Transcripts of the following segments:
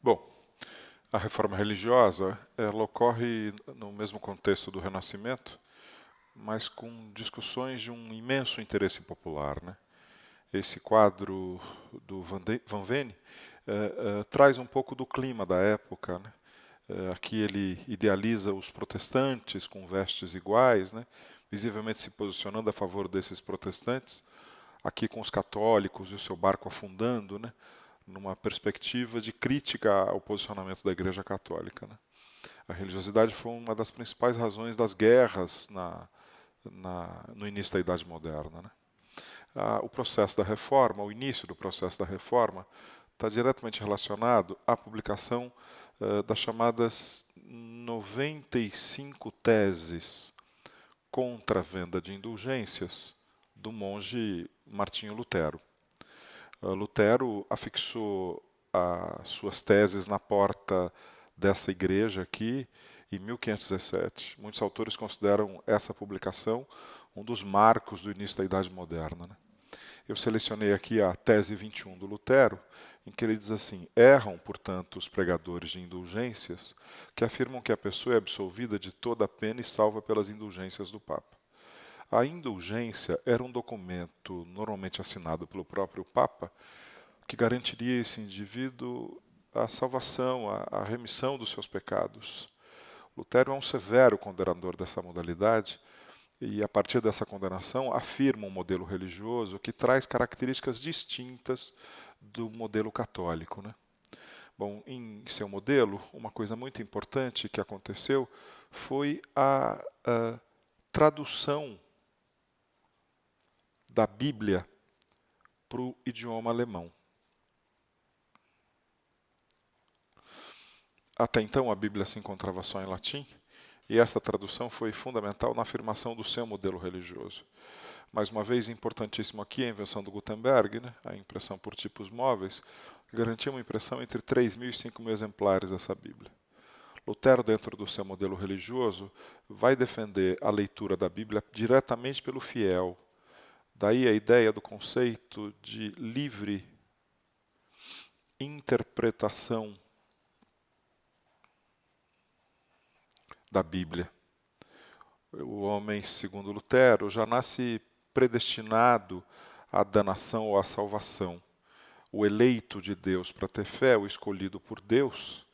Bom, a reforma religiosa, ela ocorre no mesmo contexto do Renascimento, mas com discussões de um imenso interesse popular, né? Esse quadro do Van Venne traz um pouco do clima da época, né? Aqui ele idealiza os protestantes com vestes iguais, né? Visivelmente se posicionando a favor desses protestantes, aqui com os católicos e o seu barco afundando, né? Numa perspectiva de crítica ao posicionamento da Igreja Católica, né? A religiosidade foi uma das principais razões das guerras no início da Idade Moderna, né? O processo da reforma, o início do processo da reforma, está diretamente relacionado à publicação das chamadas 95 teses contra a venda de indulgências do monge Martinho Lutero. Lutero afixou as suas teses na porta dessa igreja aqui em 1517. Muitos autores consideram essa publicação um dos marcos do início da Idade Moderna, né? Eu selecionei aqui a tese 21 do Lutero, em que ele diz assim: erram, portanto, os pregadores de indulgências que afirmam que a pessoa é absolvida de toda a pena e salva pelas indulgências do Papa. A indulgência era um documento normalmente assinado pelo próprio Papa que garantiria a esse indivíduo a salvação, a remissão dos seus pecados. Lutero é um severo condenador dessa modalidade e, a partir dessa condenação, afirma um modelo religioso que traz características distintas do modelo católico, né? Bom, em seu modelo, uma coisa muito importante que aconteceu foi a tradução da Bíblia para o idioma alemão. Até então, a Bíblia se encontrava só em latim, e essa tradução foi fundamental na afirmação do seu modelo religioso. Mais uma vez, importantíssimo aqui a invenção do Gutenberg, né, a impressão por tipos móveis, que garantia uma impressão entre 3.000 e 5.000 exemplares dessa Bíblia. Lutero, dentro do seu modelo religioso, vai defender a leitura da Bíblia diretamente pelo fiel. Daí a ideia do conceito de livre interpretação da Bíblia. O homem, segundo Lutero, já nasce predestinado à danação ou à salvação. O eleito de Deus para ter fé, o escolhido por Deus,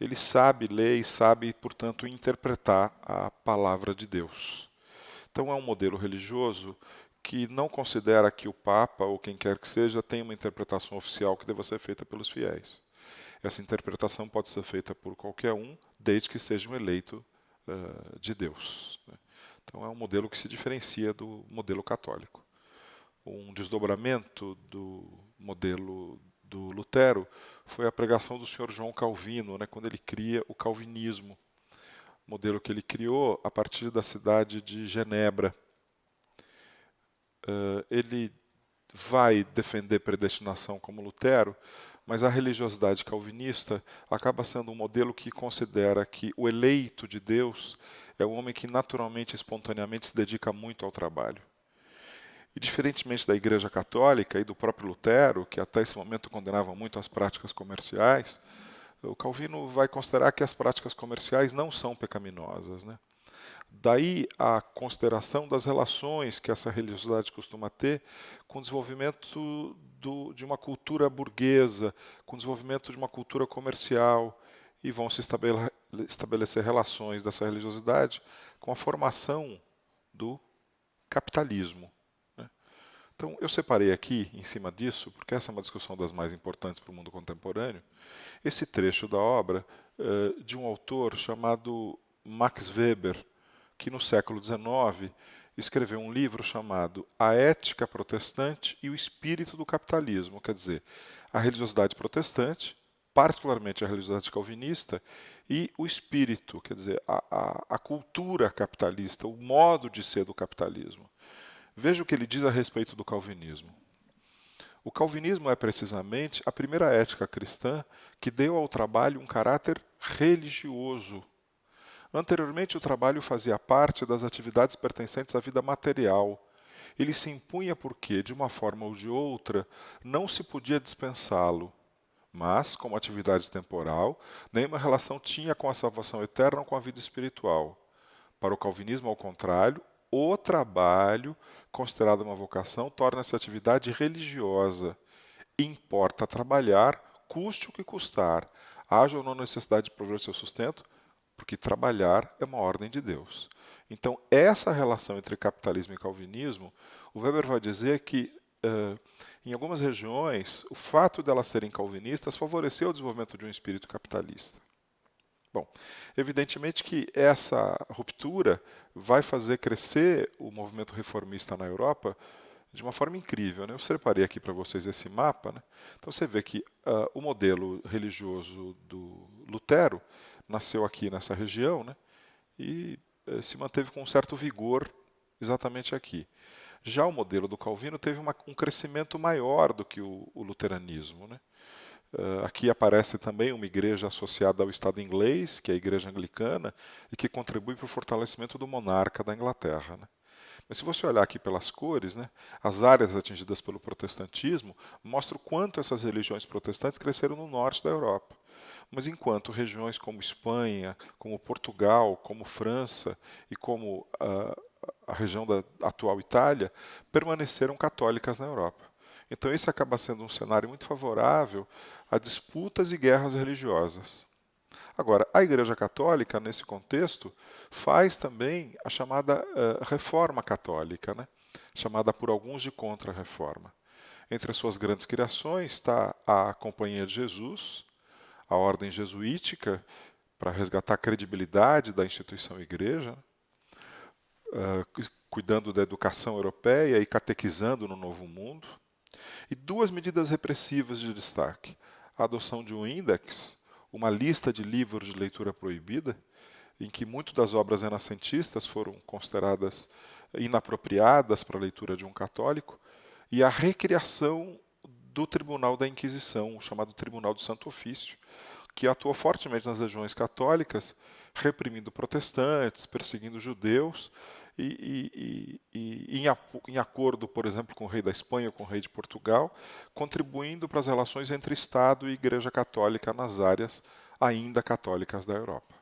ele sabe ler e sabe, portanto, interpretar a palavra de Deus. Então é um modelo religioso que não considera que o Papa ou quem quer que seja tenha uma interpretação oficial que deva ser feita pelos fiéis. Essa interpretação pode ser feita por qualquer um, desde que seja um eleito de Deus, né? Então é um modelo que se diferencia do modelo católico. Um desdobramento do modelo do Lutero foi a pregação do Sr. João Calvino, né, quando ele cria o calvinismo, modelo que ele criou a partir da cidade de Genebra. Ele vai defender predestinação como Lutero, mas a religiosidade calvinista acaba sendo um modelo que considera que o eleito de Deus é o homem que naturalmente, espontaneamente se dedica muito ao trabalho. E diferentemente da Igreja Católica e do próprio Lutero, que até esse momento condenava muito as práticas comerciais, o Calvino vai considerar que as práticas comerciais não são pecaminosas, né? Daí a consideração das relações que essa religiosidade costuma ter com o desenvolvimento de uma cultura burguesa, com o desenvolvimento de uma cultura comercial, e vão se estabelecer relações dessa religiosidade com a formação do capitalismo, né? Então eu separei aqui, em cima disso, porque essa é uma discussão das mais importantes para o mundo contemporâneo, esse trecho da obra de um autor chamado Max Weber, que no século XIX escreveu um livro chamado A Ética Protestante e o Espírito do Capitalismo, quer dizer, a religiosidade protestante, particularmente a religiosidade calvinista, e o espírito, quer dizer, a cultura capitalista, o modo de ser do capitalismo. Veja o que ele diz a respeito do calvinismo. O calvinismo é precisamente a primeira ética cristã que deu ao trabalho um caráter religioso. Anteriormente, o trabalho fazia parte das atividades pertencentes à vida material. Ele se impunha porque, de uma forma ou de outra, não se podia dispensá-lo. mas como atividade temporal, nenhuma relação tinha com a salvação eterna ou com a vida espiritual. Para o calvinismo, ao contrário, o trabalho, considerado uma vocação, torna-se atividade religiosa. Importa trabalhar, custe o que custar, haja ou não necessidade de prover seu sustento, porque trabalhar é uma ordem de Deus. Então, essa relação entre capitalismo e calvinismo, o Weber vai dizer que, em algumas regiões, o fato de elas serem calvinistas favoreceu o desenvolvimento de um espírito capitalista. Bom, evidentemente que essa ruptura vai fazer crescer o movimento reformista na Europa de uma forma incrível, né? Eu separei aqui para vocês esse mapa, né? Então você vê que o modelo religioso do Lutero nasceu aqui nessa região, né? E se manteve com um certo vigor exatamente aqui. Já o modelo do Calvino teve um crescimento maior do que o luteranismo, né? Aqui aparece também uma igreja associada ao Estado inglês, que é a Igreja Anglicana, e que contribui para o fortalecimento do monarca da Inglaterra, né? Mas se você olhar aqui pelas cores, né, as áreas atingidas pelo protestantismo mostram o quanto essas religiões protestantes cresceram no norte da Europa. Mas enquanto regiões como Espanha, como Portugal, como França e como a região da atual Itália permaneceram católicas na Europa. Então esse acaba sendo um cenário muito favorável a disputas e guerras religiosas. Agora, a Igreja Católica, nesse contexto, faz também a chamada Reforma Católica, né? Chamada por alguns de Contra-Reforma. Entre as suas grandes criações está a Companhia de Jesus, a Ordem Jesuítica, para resgatar a credibilidade da instituição Igreja, cuidando da educação europeia e catequizando no Novo Mundo. E duas medidas repressivas de destaque: a adoção de um índex, uma lista de livros de leitura proibida, em que muitas das obras renascentistas foram consideradas inapropriadas para a leitura de um católico, e a recriação do Tribunal da Inquisição, o chamado Tribunal do Santo Ofício, que atuou fortemente nas regiões católicas, reprimindo protestantes, perseguindo judeus, e em acordo, por exemplo, com o rei da Espanha ou com o rei de Portugal, contribuindo para as relações entre Estado e Igreja Católica nas áreas ainda católicas da Europa.